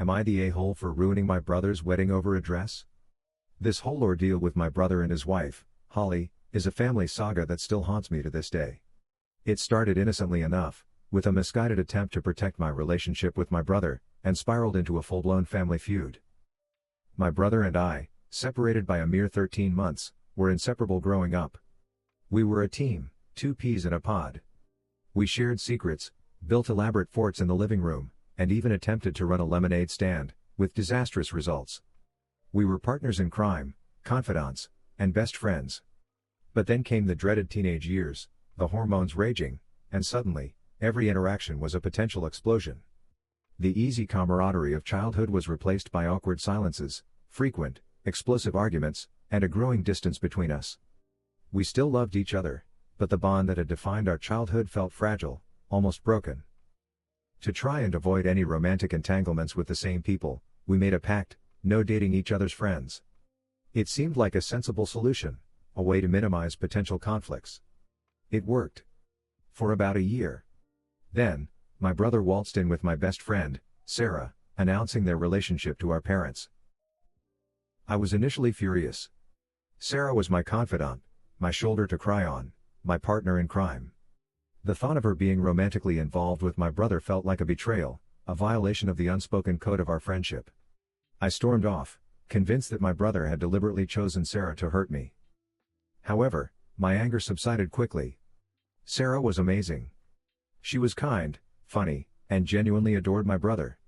Am I the a-hole for ruining my brother's wedding over a dress? This whole ordeal with my brother and his wife, Holly, is a family saga that still haunts me to this day. It started innocently enough, with a misguided attempt to protect my relationship with my brother, and spiraled into a full-blown family feud. My brother and I, separated by a mere 13 months, were inseparable growing up. We were a team, two peas in a pod. We shared secrets, built elaborate forts in the living room, and even attempted to run a lemonade stand, with disastrous results. We were partners in crime, confidants, and best friends. But then came the dreaded teenage years, the hormones raging, and suddenly, every interaction was a potential explosion. The easy camaraderie of childhood was replaced by awkward silences, frequent, explosive arguments, and a growing distance between us. We still loved each other, but the bond that had defined our childhood felt fragile, almost broken. To try and avoid any romantic entanglements with the same people, we made a pact: no dating each other's friends. It seemed like a sensible solution, a way to minimize potential conflicts. It worked. For about a year. Then, my brother waltzed in with my best friend, Sarah, announcing their relationship to our parents. I was initially furious. Sarah was my confidant, my shoulder to cry on, my partner in crime. The thought of her being romantically involved with my brother felt like a betrayal, a violation of the unspoken code of our friendship. I stormed off, convinced that my brother had deliberately chosen Sarah to hurt me. However, my anger subsided quickly. Sarah was amazing. She was kind, funny, and genuinely adored my brother.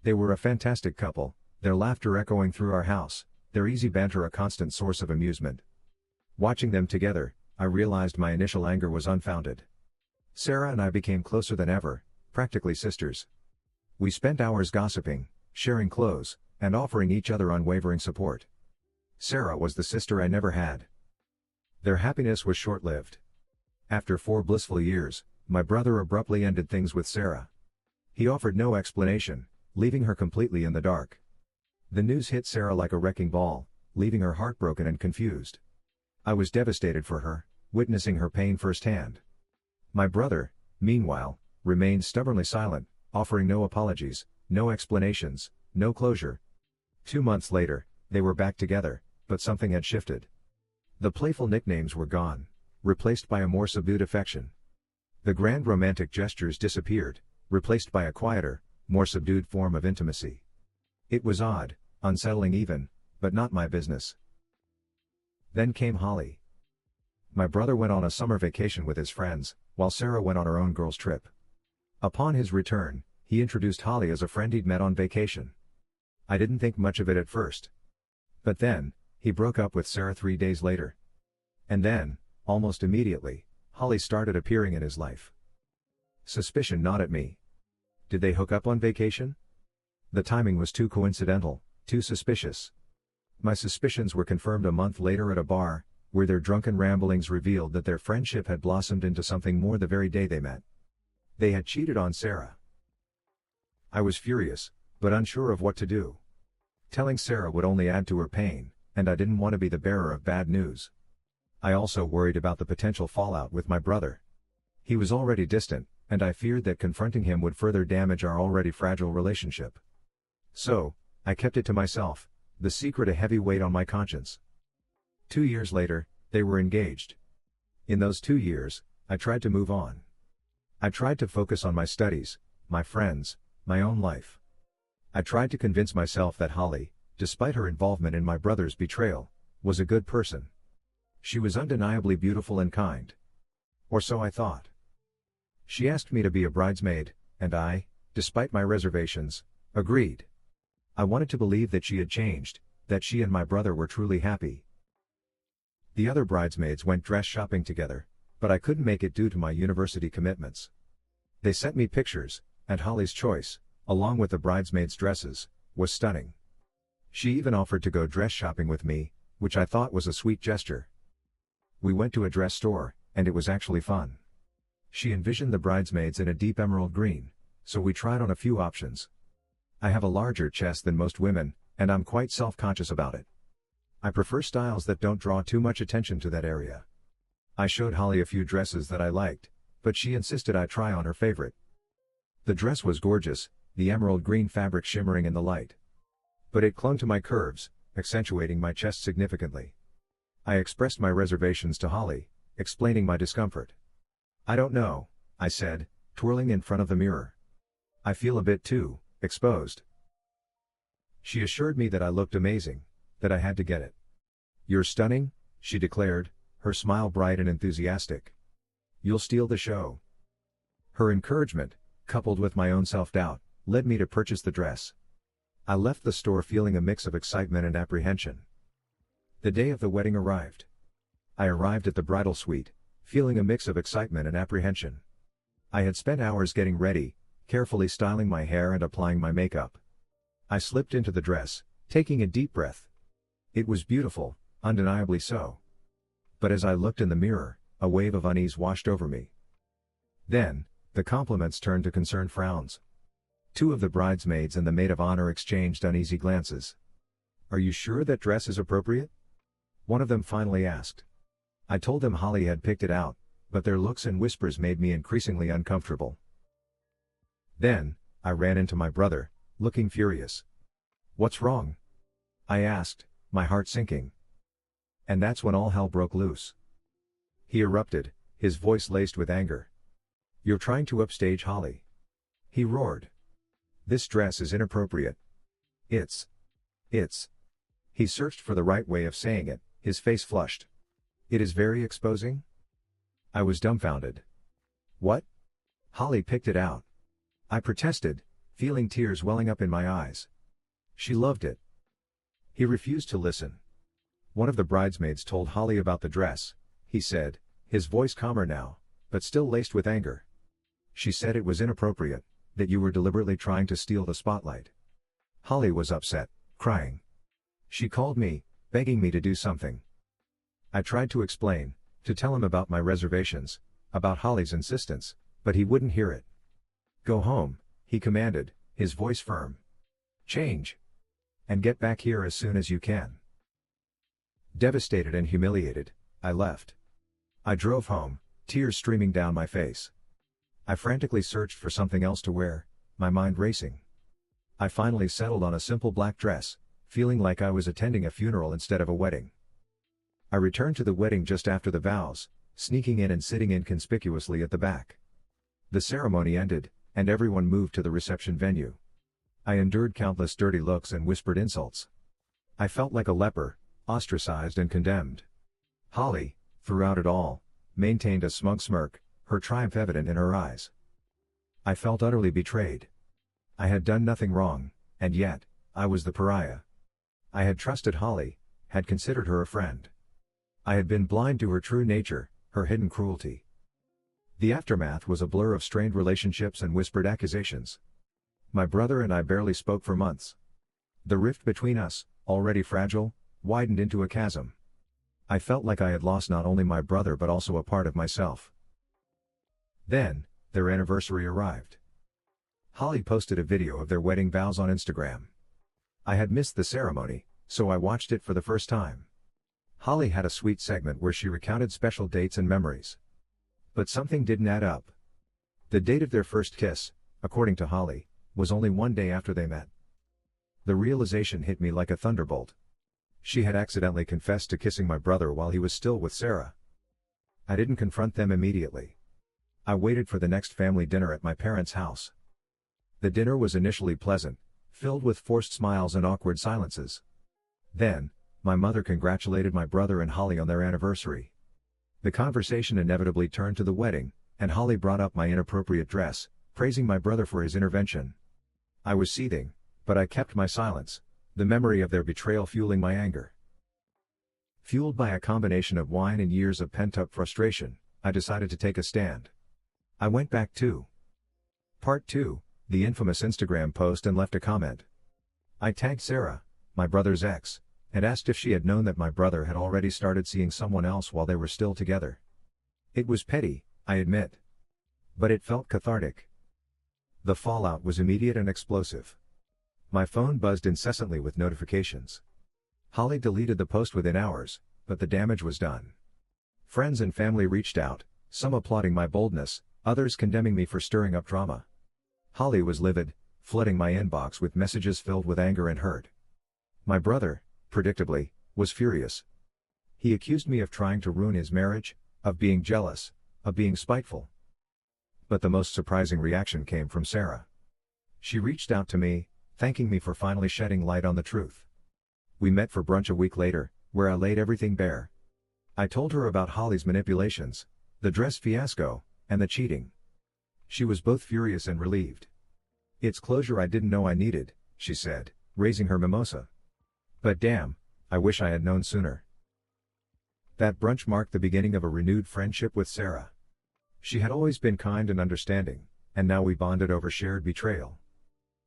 They were a fantastic couple, their laughter echoing through our house, their easy banter a constant source of amusement. Watching them together, I realized my initial anger was unfounded. Sarah and I became closer than ever, practically sisters. We spent hours gossiping, sharing clothes, and offering each other unwavering support. Sarah was the sister I never had. Their happiness was short-lived. After 4 blissful years, my brother abruptly ended things with Sarah. He offered no explanation, leaving her completely in the dark. The news hit Sarah like a wrecking ball, leaving her heartbroken and confused. I was devastated for her, witnessing her pain firsthand. My brother, meanwhile, remained stubbornly silent, offering no apologies, no explanations, no closure. 2 months later, they were back together, but something had shifted. The playful nicknames were gone, replaced by a more subdued affection. The grand romantic gestures disappeared, replaced by a quieter, more subdued form of intimacy. It was odd, unsettling even, but not my business. Then came Holly. My brother went on a summer vacation with his friends, while Sarah went on her own girls' trip. Upon his return, he introduced Holly as a friend he'd met on vacation. I didn't think much of it at first. But then, he broke up with Sarah 3 days later. And then, almost immediately, Holly started appearing in his life. Suspicion gnawed at me. Did they hook up on vacation? The timing was too coincidental, too suspicious. My suspicions were confirmed a month later at a bar, where their drunken ramblings revealed that their friendship had blossomed into something more the very day they met. They had cheated on Sarah. I was furious, but unsure of what to do. Telling Sarah would only add to her pain, and I didn't want to be the bearer of bad news. I also worried about the potential fallout with my brother. He was already distant, and I feared that confronting him would further damage our already fragile relationship. So, I kept it to myself, the secret a heavy weight on my conscience. 2 years later, they were engaged. In those 2 years, I tried to move on. I tried to focus on my studies, my friends, my own life. I tried to convince myself that Holly, despite her involvement in my brother's betrayal, was a good person. She was undeniably beautiful and kind. Or so I thought. She asked me to be a bridesmaid, and I, despite my reservations, agreed. I wanted to believe that she had changed, that she and my brother were truly happy. The other bridesmaids went dress shopping together, but I couldn't make it due to my university commitments. They sent me pictures, and Holly's choice, along with the bridesmaids' dresses, was stunning. She even offered to go dress shopping with me, which I thought was a sweet gesture. We went to a dress store, and it was actually fun. She envisioned the bridesmaids in a deep emerald green, so we tried on a few options. I have a larger chest than most women, and I'm quite self-conscious about it. I prefer styles that don't draw too much attention to that area. I showed Holly a few dresses that I liked, but she insisted I try on her favorite. The dress was gorgeous, the emerald green fabric shimmering in the light. But it clung to my curves, accentuating my chest significantly. I expressed my reservations to Holly, explaining my discomfort. "I don't know," I said, twirling in front of the mirror. "I feel a bit too exposed." She assured me that I looked amazing, that I had to get it. "You're stunning," she declared, her smile bright and enthusiastic. "You'll steal the show." Her encouragement, coupled with my own self-doubt, led me to purchase the dress. I left the store feeling a mix of excitement and apprehension. The day of the wedding arrived. I arrived at the bridal suite, feeling a mix of excitement and apprehension. I had spent hours getting ready, carefully styling my hair and applying my makeup. I slipped into the dress, taking a deep breath. It was beautiful, undeniably so. But as I looked in the mirror, a wave of unease washed over me. Then, the compliments turned to concerned frowns. Two of the bridesmaids and the maid of honor exchanged uneasy glances. "Are you sure that dress is appropriate?" one of them finally asked. I told them Holly had picked it out, but their looks and whispers made me increasingly uncomfortable. Then, I ran into my brother, looking furious. "What's wrong?" I asked, my heart sinking. And that's when all hell broke loose. He erupted, his voice laced with anger. "You're trying to upstage Holly," he roared. "This dress is inappropriate. It's. He searched for the right way of saying it, his face flushed. "It is very exposing?" I was dumbfounded. "What?" "Holly picked it out," I protested, feeling tears welling up in my eyes. "She loved it." He refused to listen. "One of the bridesmaids told Holly about the dress," he said, his voice calmer now, but still laced with anger. "She said it was inappropriate, that you were deliberately trying to steal the spotlight." Holly was upset, crying. She called me, begging me to do something. I tried to explain, to tell him about my reservations, about Holly's insistence, but he wouldn't hear it. "Go home," he commanded, his voice firm. "Change. And get back here as soon as you can." Devastated and humiliated, I left. I drove home, tears streaming down my face. I frantically searched for something else to wear, my mind racing. I finally settled on a simple black dress, feeling like I was attending a funeral instead of a wedding. I returned to the wedding just after the vows, sneaking in and sitting inconspicuously at the back. The ceremony ended, and everyone moved to the reception venue. I endured countless dirty looks and whispered insults. I felt like a leper, ostracized and condemned. Holly, throughout it all, maintained a smug smirk, her triumph evident in her eyes. I felt utterly betrayed. I had done nothing wrong, and yet, I was the pariah. I had trusted Holly, had considered her a friend. I had been blind to her true nature, her hidden cruelty. The aftermath was a blur of strained relationships and whispered accusations. My brother and I barely spoke for months. The rift between us, already fragile, widened into a chasm. I felt like I had lost not only my brother but also a part of myself. Then, their anniversary arrived. Holly posted a video of their wedding vows on Instagram. I had missed the ceremony, so I watched it for the first time. Holly had a sweet segment where she recounted special dates and memories. But something didn't add up. The date of their first kiss, according to Holly, was only one day after they met. The realization hit me like a thunderbolt. She had accidentally confessed to kissing my brother while he was still with Sarah. I didn't confront them immediately. I waited for the next family dinner at my parents' house. The dinner was initially pleasant, filled with forced smiles and awkward silences. Then, my mother congratulated my brother and Holly on their anniversary. The conversation inevitably turned to the wedding, and Holly brought up my inappropriate dress, praising my brother for his intervention. I was seething, but I kept my silence, the memory of their betrayal fueling my anger. Fueled by a combination of wine and years of pent-up frustration, I decided to take a stand. I went back to Part 2, the infamous Instagram post, and left a comment. I tagged Sarah, my brother's ex, and asked if she had known that my brother had already started seeing someone else while they were still together. It was petty, I admit. But it felt cathartic. The fallout was immediate and explosive. My phone buzzed incessantly with notifications. Holly deleted the post within hours, but the damage was done. Friends and family reached out, some applauding my boldness, others condemning me for stirring up drama. Holly was livid, flooding my inbox with messages filled with anger and hurt. My brother, predictably, was furious. He accused me of trying to ruin his marriage, of being jealous, of being spiteful. But the most surprising reaction came from Sarah. She reached out to me, thanking me for finally shedding light on the truth. We met for brunch a week later, where I laid everything bare. I told her about Holly's manipulations, the dress fiasco, and the cheating. She was both furious and relieved. "It's closure I didn't know I needed," she said, raising her mimosa. "But damn, I wish I had known sooner." That brunch marked the beginning of a renewed friendship with Sarah. She had always been kind and understanding, and now we bonded over shared betrayal.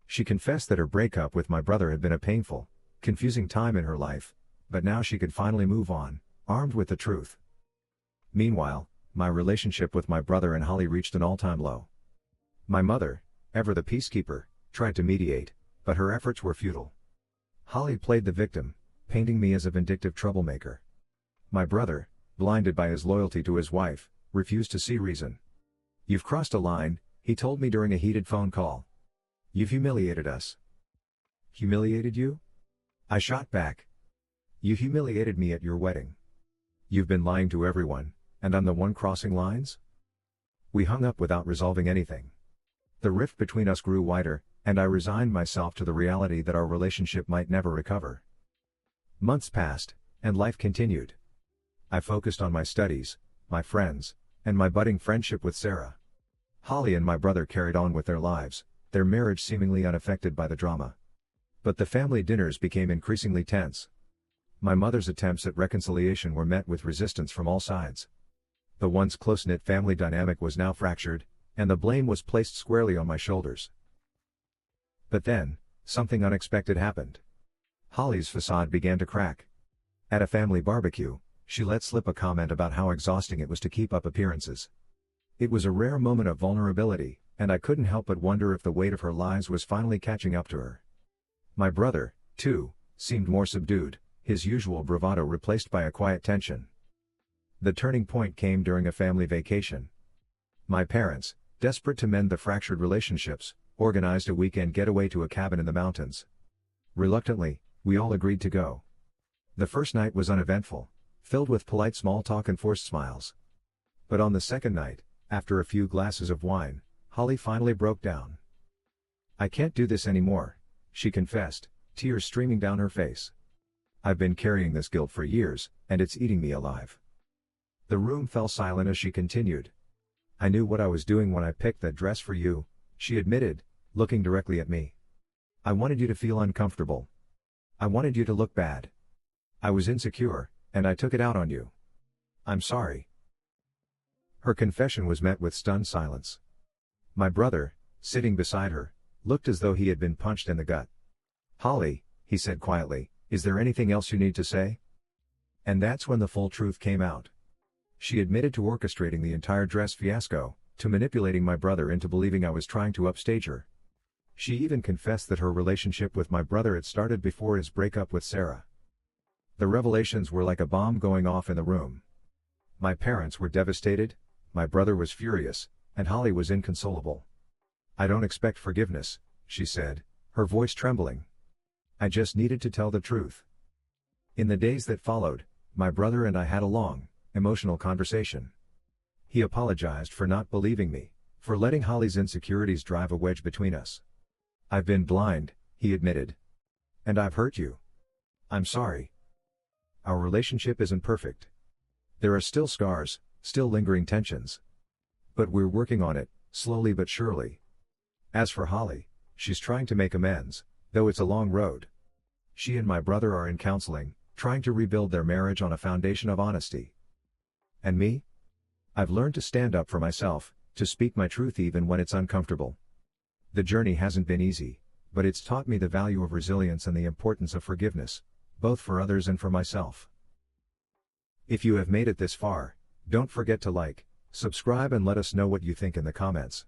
She confessed that her breakup with my brother had been a painful, confusing time in her life, but now she could finally move on, armed with the truth. Meanwhile, my relationship with my brother and Holly reached an all-time low. My mother, ever the peacekeeper, tried to mediate, but her efforts were futile. Holly played the victim, painting me as a vindictive troublemaker. My brother, blinded by his loyalty to his wife, refused to see reason. "You've crossed a line," he told me during a heated phone call. "You've humiliated us." "Humiliated you?" I shot back. "You humiliated me at your wedding. You've been lying to everyone, and I'm the one crossing lines?" We hung up without resolving anything. The rift between us grew wider, and I resigned myself to the reality that our relationship might never recover. Months passed, and life continued. I focused on my studies, my friends, and my budding friendship with Sarah. Holly and my brother carried on with their lives, their marriage seemingly unaffected by the drama. But the family dinners became increasingly tense. My mother's attempts at reconciliation were met with resistance from all sides. The once close-knit family dynamic was now fractured, and the blame was placed squarely on my shoulders. But then, something unexpected happened. Holly's facade began to crack. At a family barbecue, she let slip a comment about how exhausting it was to keep up appearances. It was a rare moment of vulnerability, and I couldn't help but wonder if the weight of her lies was finally catching up to her. My brother, too, seemed more subdued, his usual bravado replaced by a quiet tension. The turning point came during a family vacation. My parents, desperate to mend the fractured relationships, organized a weekend getaway to a cabin in the mountains. Reluctantly, we all agreed to go. The first night was uneventful, filled with polite small talk and forced smiles. But on the second night, after a few glasses of wine, Holly finally broke down. "I can't do this anymore," she confessed, tears streaming down her face. "I've been carrying this guilt for years, and it's eating me alive." The room fell silent as she continued. "I knew what I was doing when I picked that dress for you," she admitted, looking directly at me. "I wanted you to feel uncomfortable. I wanted you to look bad. I was insecure, and I took it out on you. I'm sorry." Her confession was met with stunned silence. My brother, sitting beside her, looked as though he had been punched in the gut. "Holly," he said quietly, "is there anything else you need to say?" And that's when the full truth came out. She admitted to orchestrating the entire dress fiasco, to manipulating my brother into believing I was trying to upstage her. She even confessed that her relationship with my brother had started before his breakup with Sarah. The revelations were like a bomb going off in the room. My parents were devastated, my brother was furious, and Holly was inconsolable. "I don't expect forgiveness," she said, her voice trembling. "I just needed to tell the truth." In the days that followed, my brother and I had a long, emotional conversation. He apologized for not believing me, for letting Holly's insecurities drive a wedge between us. "I've been blind," he admitted. "And I've hurt you. I'm sorry. Our relationship isn't perfect. There are still scars, still lingering tensions. But we're working on it, slowly but surely." As for Holly, she's trying to make amends, though it's a long road. She and my brother are in counseling, trying to rebuild their marriage on a foundation of honesty. And me? I've learned to stand up for myself, to speak my truth even when it's uncomfortable. The journey hasn't been easy, but it's taught me the value of resilience and the importance of forgiveness, both for others and for myself. If you have made it this far, don't forget to like, subscribe and let us know what you think in the comments.